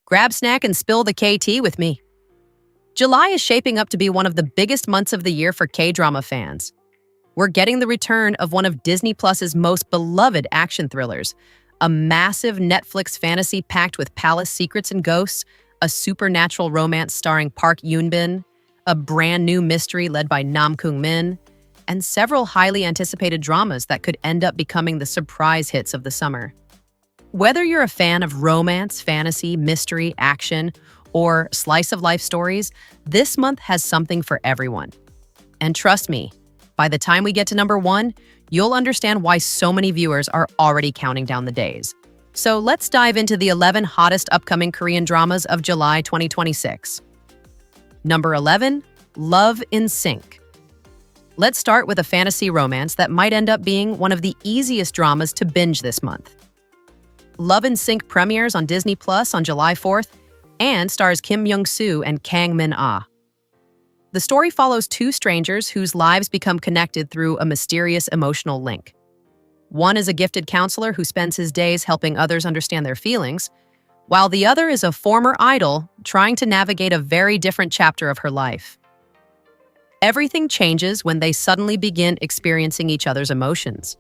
Grab snack and spill the KT with me. July is shaping up to be one of the biggest months of the year for K-drama fans. We're getting the return of one of Disney Plus's most beloved action thrillers, a massive Netflix fantasy packed with palace secrets and ghosts, a supernatural romance starring Park Yoon-bin, a brand new mystery led by Nam Kung-min, and several highly anticipated dramas that could end up becoming the surprise hits of the summer. Whether you're a fan of romance, fantasy, mystery, action, or slice-of-life stories, this month has something for everyone. And trust me, by the time we get to number 1, you'll understand why so many viewers are already counting down the days. So let's dive into the 11 hottest upcoming Korean dramas of July 2026. Number 11, Love in Sync. Let's start with a fantasy romance that might end up being one of the easiest dramas to binge this month. Love in Sync premieres on Disney Plus on July 4th and stars Kim Young-soo and Kang Min-ah. The story follows two strangers whose lives become connected through a mysterious emotional link. One is a gifted counselor who spends his days helping others understand their feelings, while the other is a former idol trying to navigate a very different chapter of her life. Everything changes when they suddenly begin experiencing each other's emotions.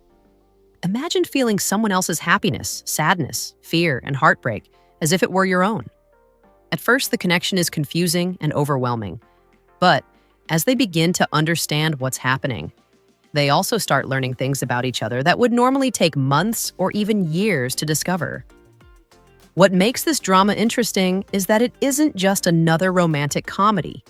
Imagine feeling someone else's happiness, sadness, fear, and heartbreak as if it were your own. At first, the connection is confusing and overwhelming. But as they begin to understand what's happening, they also start learning things about each other that would normally take months or even years to discover. What makes this drama interesting is that it isn't just another romantic comedy.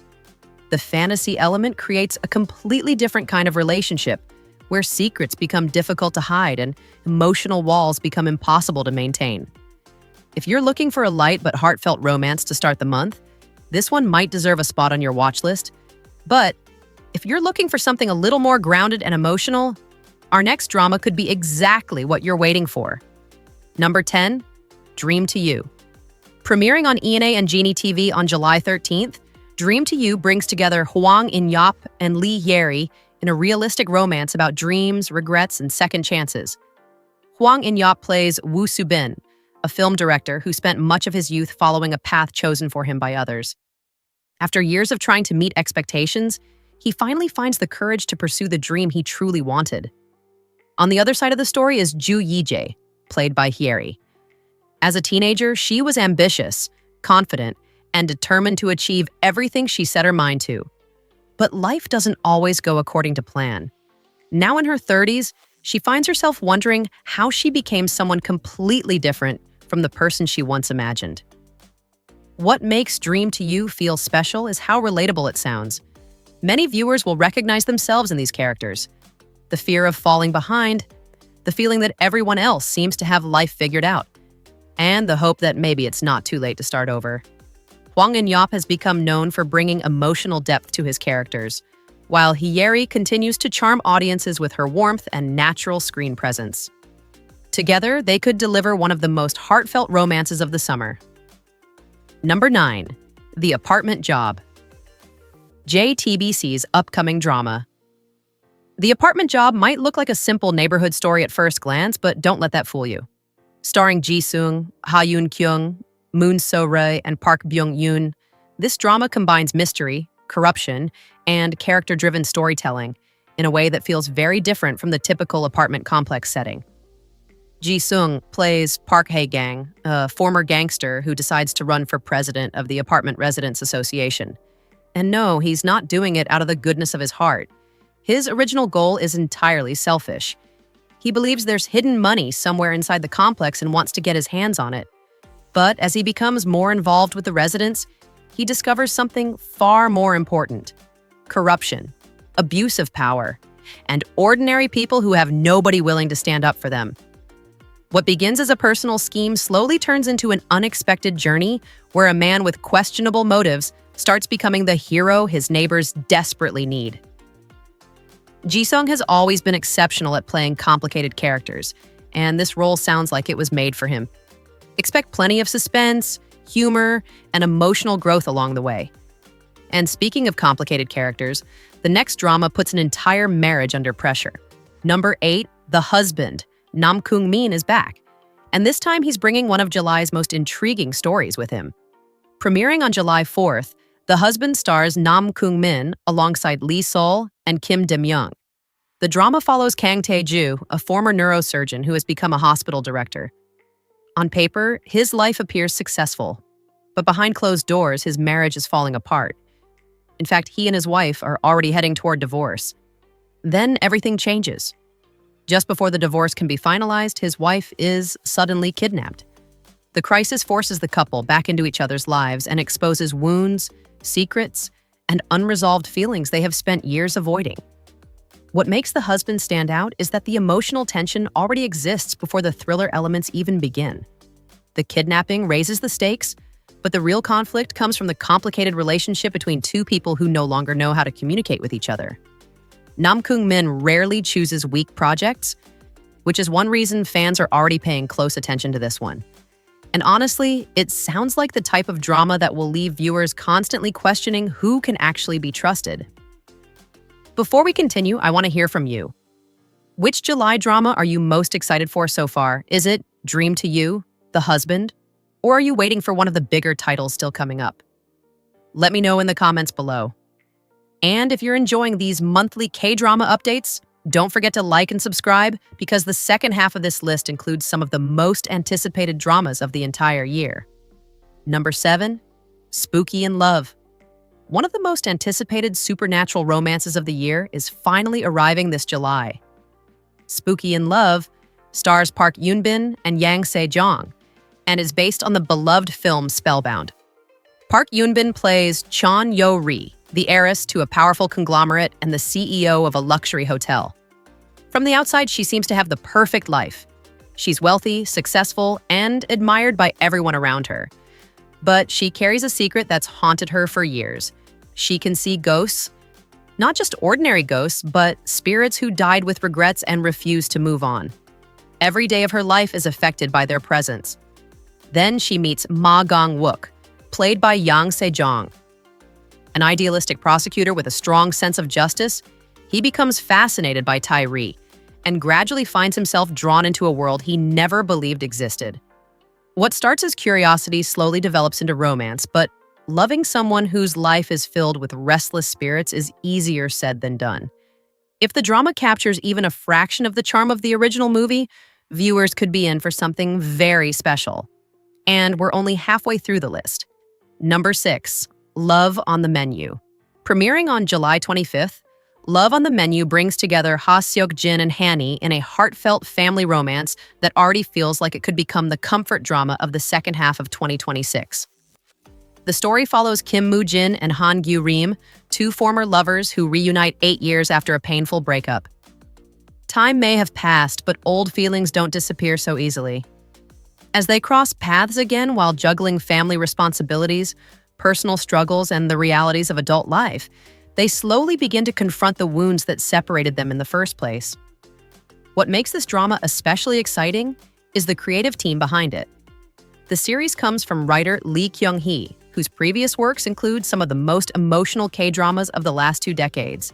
The fantasy element creates a completely different kind of relationship, where secrets become difficult to hide and emotional walls become impossible to maintain. If you're looking for a light but heartfelt romance to start the month, this one might deserve a spot on your watch list. But if you're looking for something a little more grounded and emotional, our next drama could be exactly what you're waiting for. Number 10, Dream to You. Premiering on ENA and Genie TV on July 13th, Dream to You brings together Hwang In-yop and Lee Yeri in a realistic romance about dreams, regrets, and second chances. Hwang In-yop plays Woo Soo-bin, a film director who spent much of his youth following a path chosen for him by others. After years of trying to meet expectations, he finally finds the courage to pursue the dream he truly wanted. On the other side of the story is Ju Yi-jae, played by Hyeri. As a teenager, she was ambitious, confident, and determined to achieve everything she set her mind to. But life doesn't always go according to plan. Now in her 30s, she finds herself wondering how she became someone completely different from the person she once imagined. What makes Dream to You feel special is how relatable it sounds. Many viewers will recognize themselves in these characters. The fear of falling behind, the feeling that everyone else seems to have life figured out, and the hope that maybe it's not too late to start over. Hwang In-yop has become known for bringing emotional depth to his characters, while Hyeri continues to charm audiences with her warmth and natural screen presence. Together, they could deliver one of the most heartfelt romances of the summer. Number 9, The Apartment Job. JTBC's upcoming drama. The Apartment Job might look like a simple neighborhood story at first glance, but don't let that fool you. Starring Ji-sung, Ha Yoon-kyung, Moon So-rae, and Park Byung-yoon, this drama combines mystery, corruption, and character-driven storytelling in a way that feels very different from the typical apartment complex setting. Ji-sung plays Park Hae-gang, a former gangster who decides to run for president of the Apartment Residents Association. And no, he's not doing it out of the goodness of his heart. His original goal is entirely selfish. He believes there's hidden money somewhere inside the complex and wants to get his hands on it. But as he becomes more involved with the residents, he discovers something far more important: corruption, abuse of power, and ordinary people who have nobody willing to stand up for them. What begins as a personal scheme slowly turns into an unexpected journey where a man with questionable motives starts becoming the hero his neighbors desperately need. Ji-sung has always been exceptional at playing complicated characters, and this role sounds like it was made for him. Expect plenty of suspense, humor, and emotional growth along the way. And speaking of complicated characters, the next drama puts an entire marriage under pressure. Number 8, The Husband. Nam Kung-min is back, and this time he's bringing one of July's most intriguing stories with him. Premiering on July 4th, The Husband stars Nam Kung Min alongside Lee Sol and Kim Dim-young. The drama follows Kang Tae-ju, a former neurosurgeon who has become a hospital director. On paper, his life appears successful, but behind closed doors, his marriage is falling apart. In fact, he and his wife are already heading toward divorce. Then everything changes. Just before the divorce can be finalized, his wife is suddenly kidnapped. The crisis forces the couple back into each other's lives and exposes wounds, secrets, and unresolved feelings they have spent years avoiding. What makes The Husband stand out is that the emotional tension already exists before the thriller elements even begin. The kidnapping raises the stakes, but the real conflict comes from the complicated relationship between two people who no longer know how to communicate with each other. Nam Kung Min rarely chooses weak projects, which is one reason fans are already paying close attention to this one. And honestly, it sounds like the type of drama that will leave viewers constantly questioning who can actually be trusted. Before we continue, I want to hear from you. Which July drama are you most excited for so far? Is it Dream to You, The Husband, or are you waiting for one of the bigger titles still coming up? Let me know in the comments below. And if you're enjoying these monthly K-drama updates, don't forget to like and subscribe because the second half of this list includes some of the most anticipated dramas of the entire year. Number 7, Spooky in Love. One of the most anticipated supernatural romances of the year is finally arriving this July. Spooky in Love stars Park Yoon-bin and Yang Se-jong and is based on the beloved film Spellbound. Park Yoon-bin plays Chon Yo-ri, the heiress to a powerful conglomerate and the CEO of a luxury hotel. From the outside, she seems to have the perfect life. She's wealthy, successful, and admired by everyone around her. But she carries a secret that's haunted her for years. She can see ghosts, not just ordinary ghosts, but spirits who died with regrets and refuse to move on. Every day of her life is affected by their presence. Then she meets Ma Gong-wook, played by Yang Se-jong. An idealistic prosecutor with a strong sense of justice, he becomes fascinated by Tyree and gradually finds himself drawn into a world he never believed existed. What starts as curiosity slowly develops into romance, but loving someone whose life is filled with restless spirits is easier said than done. If the drama captures even a fraction of the charm of the original movie, viewers could be in for something very special. And we're only halfway through the list. Number 6, Love on the Menu. Premiering on July 25th, Love on the Menu brings together Ha Seok-jin and Hanni in a heartfelt family romance that already feels like it could become the comfort drama of the second half of 2026. The story follows Kim Moo-jin and Han Gyu-rim, two former lovers who reunite 8 years after a painful breakup. Time may have passed, but old feelings don't disappear so easily. As they cross paths again while juggling family responsibilities, personal struggles, and the realities of adult life, they slowly begin to confront the wounds that separated them in the first place. What makes this drama especially exciting is the creative team behind it. The series comes from writer Lee Kyung-hee, whose previous works include some of the most emotional K-dramas of the last 2 decades.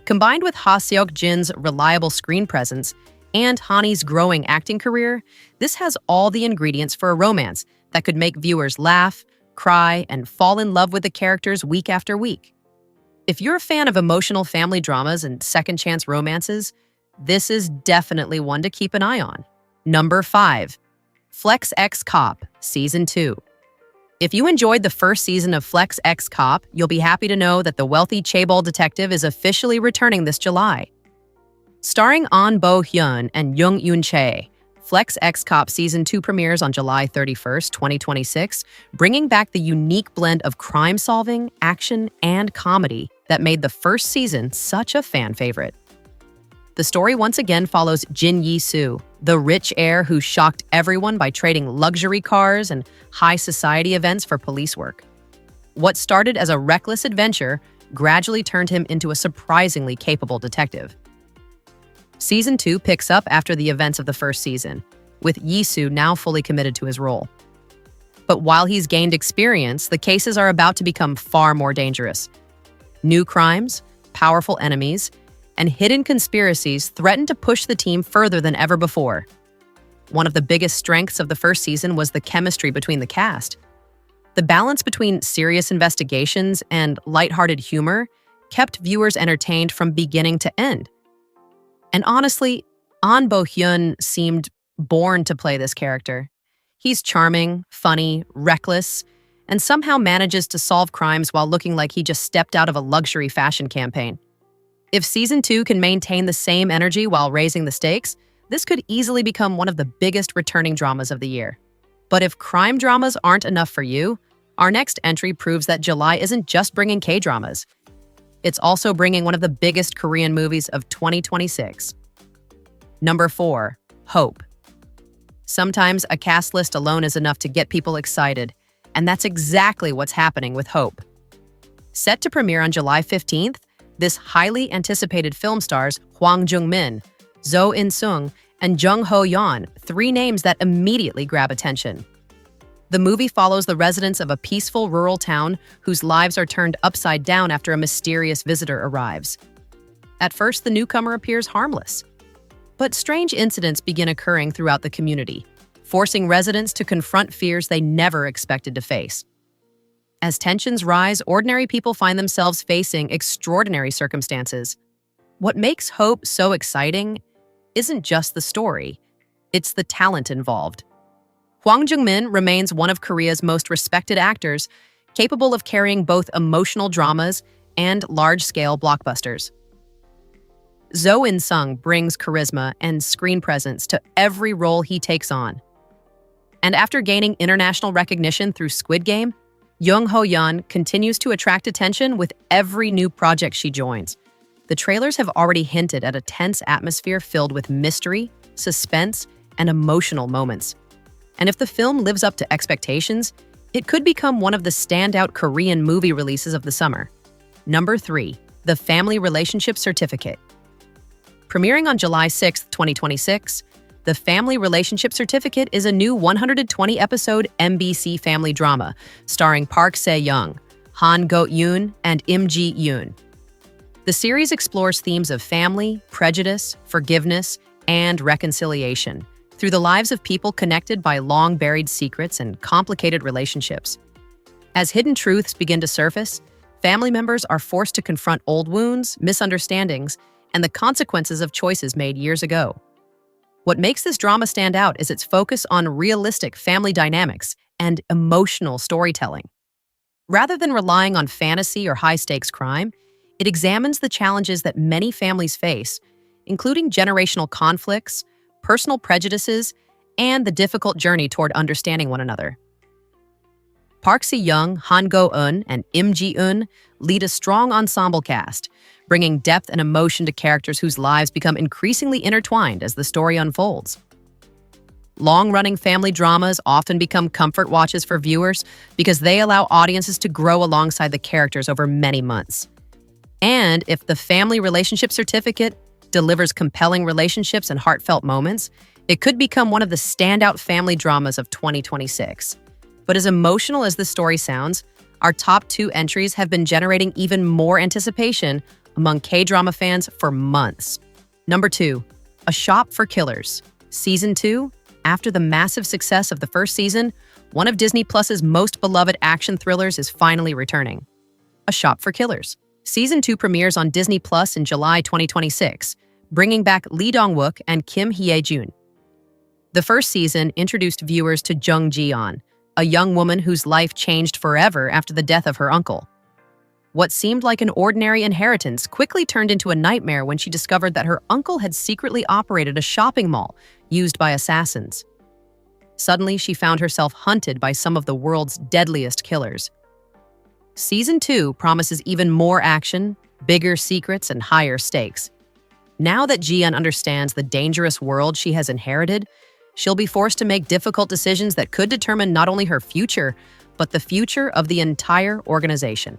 Combined with Ha Seok-jin's reliable screen presence and Hanni's growing acting career, this has all the ingredients for a romance that could make viewers laugh, cry, and fall in love with the characters week after week. If you're a fan of emotional family dramas and second-chance romances, this is definitely one to keep an eye on. Number 5, Flex X Cop, Season 2. If you enjoyed the first season of Flex X Cop, you'll be happy to know that the wealthy chaebol detective is officially returning this July. Starring An Bo-hyun and Jung Yoon-chae, Flex X Cop Season 2 premieres on July 31st, 2026, bringing back the unique blend of crime-solving, action, and comedy that made the first season such a fan favorite. The story once again follows Jin Yi-soo, the rich heir who shocked everyone by trading luxury cars and high society events for police work. What started as a reckless adventure gradually turned him into a surprisingly capable detective. Season 2 picks up after the events of the first season, with Yi-soo now fully committed to his role. But while he's gained experience, the cases are about to become far more dangerous. New crimes, powerful enemies, and hidden conspiracies threaten to push the team further than ever before. One of the biggest strengths of the first season was the chemistry between the cast. The balance between serious investigations and lighthearted humor kept viewers entertained from beginning to end. And honestly, An Bo-hyun seemed born to play this character. He's charming, funny, reckless, and somehow manages to solve crimes while looking like he just stepped out of a luxury fashion campaign. If Season 2 can maintain the same energy while raising the stakes, this could easily become one of the biggest returning dramas of the year. But if crime dramas aren't enough for you, our next entry proves that July isn't just bringing K-dramas. It's also bringing one of the biggest Korean movies of 2026. Number 4, Hope. Sometimes a cast list alone is enough to get people excited, and that's exactly what's happening with Hope. Set to premiere on July 15th, this highly anticipated film stars Hwang Jung-min, Zo In-sung, and Jung Ho-yeon, 3 names that immediately grab attention. The movie follows the residents of a peaceful rural town whose lives are turned upside down after a mysterious visitor arrives. At first, the newcomer appears harmless, but strange incidents begin occurring throughout the community, forcing residents to confront fears they never expected to face. As tensions rise, ordinary people find themselves facing extraordinary circumstances. What makes Hope so exciting isn't just the story, it's the talent involved. Hwang Jung-min remains one of Korea's most respected actors, capable of carrying both emotional dramas and large-scale blockbusters. Zo In-sung brings charisma and screen presence to every role he takes on. And after gaining international recognition through Squid Game, Jung Ho-yeon continues to attract attention with every new project she joins. The trailers have already hinted at a tense atmosphere filled with mystery, suspense, and emotional moments. And if the film lives up to expectations, it could become one of the standout Korean movie releases of the summer. Number 3, The Family Relationship Certificate. Premiering on July 6, 2026, The Family Relationship Certificate is a new 120-episode MBC family drama starring Park Se-young, Han Go-yoon, and Im Ji-yoon. The series explores themes of family, prejudice, forgiveness, and reconciliation through the lives of people connected by long-buried secrets and complicated relationships. As hidden truths begin to surface, family members are forced to confront old wounds, misunderstandings, and the consequences of choices made years ago. What makes this drama stand out is its focus on realistic family dynamics and emotional storytelling. Rather than relying on fantasy or high-stakes crime, it examines the challenges that many families face, including generational conflicts, personal prejudices, and the difficult journey toward understanding one another. Park Se-young, Han Go-eun, and Im Ji-eun lead a strong ensemble cast, bringing depth and emotion to characters whose lives become increasingly intertwined as the story unfolds. Long-running family dramas often become comfort watches for viewers because they allow audiences to grow alongside the characters over many months. And if the Family Relationship Certificate delivers compelling relationships and heartfelt moments, it could become one of the standout family dramas of 2026. But as emotional as the story sounds, our top 2 entries have been generating even more anticipation among K-drama fans for months. Number 2, A Shop for Killers. Season 2, after the massive success of the first season, one of Disney Plus's most beloved action thrillers is finally returning. A Shop for Killers. Season 2 premieres on Disney Plus in July 2026, bringing back Lee Dong-wook and Kim Hye-jun. The first season introduced viewers to Jung Ji-yeon, a young woman whose life changed forever after the death of her uncle. What seemed like an ordinary inheritance quickly turned into a nightmare when she discovered that her uncle had secretly operated a shopping mall used by assassins. Suddenly, she found herself hunted by some of the world's deadliest killers. Season 2 promises even more action, bigger secrets, and higher stakes. Now that Ji-yeon understands the dangerous world she has inherited, she'll be forced to make difficult decisions that could determine not only her future, but the future of the entire organization.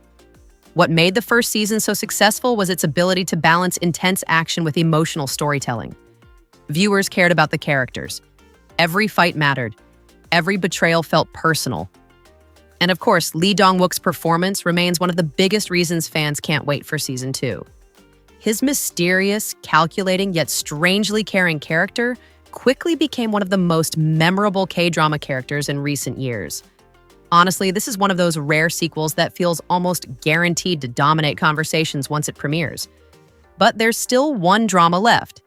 What made the first season so successful was its ability to balance intense action with emotional storytelling. Viewers cared about the characters. Every fight mattered. Every betrayal felt personal. And of course, Lee Dong-wook's performance remains one of the biggest reasons fans can't wait for Season 2. His mysterious, calculating, yet strangely caring character quickly became one of the most memorable K-drama characters in recent years. Honestly, this is one of those rare sequels that feels almost guaranteed to dominate conversations once it premieres. But there's still one drama left,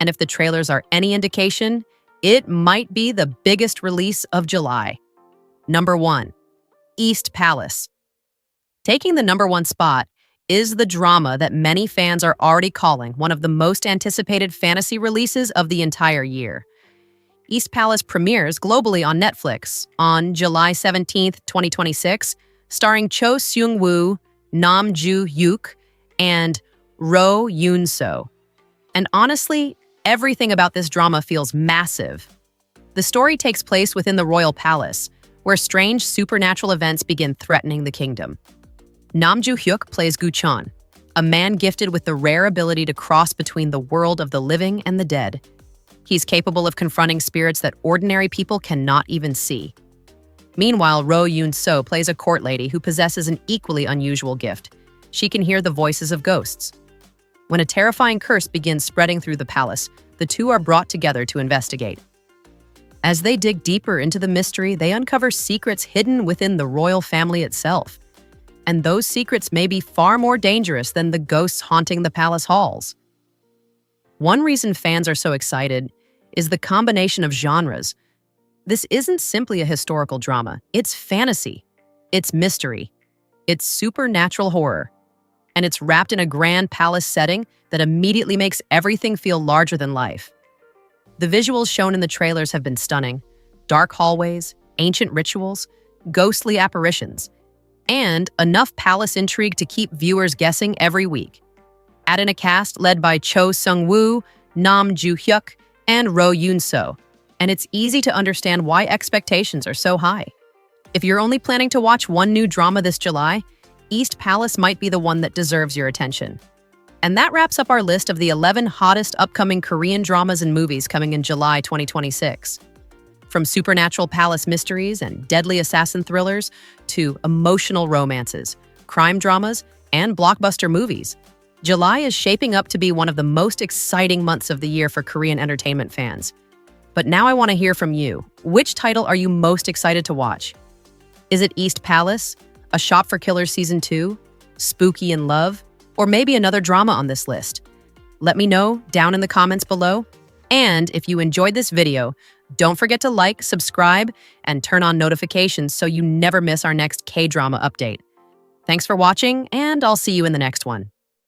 and if the trailers are any indication, it might be the biggest release of July. Number 1. East Palace. Taking the number 1 spot is the drama that many fans are already calling one of the most anticipated fantasy releases of the entire year. East Palace premieres globally on Netflix on July 17th, 2026, starring Cho Seung-woo, Nam Joo-hyuk, and Ro Yoon-so. And honestly, everything about this drama feels massive. The story takes place within the royal palace, where strange supernatural events begin threatening the kingdom. Nam Joo-hyuk plays Gu-chan, a man gifted with the rare ability to cross between the world of the living and the dead. He's capable of confronting spirits that ordinary people cannot even see. Meanwhile, Ro Yoon-so plays a court lady who possesses an equally unusual gift. She can hear the voices of ghosts. When a terrifying curse begins spreading through the palace, the two are brought together to investigate. As they dig deeper into the mystery, they uncover secrets hidden within the royal family itself. And those secrets may be far more dangerous than the ghosts haunting the palace halls. One reason fans are so excited is the combination of genres. This isn't simply a historical drama. It's fantasy. It's mystery. It's supernatural horror. And it's wrapped in a grand palace setting that immediately makes everything feel larger than life. The visuals shown in the trailers have been stunning. Dark hallways, ancient rituals, ghostly apparitions, and enough palace intrigue to keep viewers guessing every week. Add in a cast led by Cho Seung-woo, Nam Joo-hyuk, and Ro Yoon-so, and it's easy to understand why expectations are so high. If you're only planning to watch one new drama this July, East Palace might be the one that deserves your attention. And that wraps up our list of the 11 hottest upcoming Korean dramas and movies coming in July 2026. From supernatural palace mysteries and deadly assassin thrillers to emotional romances, crime dramas, and blockbuster movies, July is shaping up to be one of the most exciting months of the year for Korean entertainment fans. But now I want to hear from you. Which title are you most excited to watch? Is it East Palace, A Shop for Killers Season 2, Spooky in Love, or maybe another drama on this list? Let me know down in the comments below. And if you enjoyed this video, don't forget to like, subscribe, and turn on notifications so you never miss our next K-drama update. Thanks for watching, and I'll see you in the next one.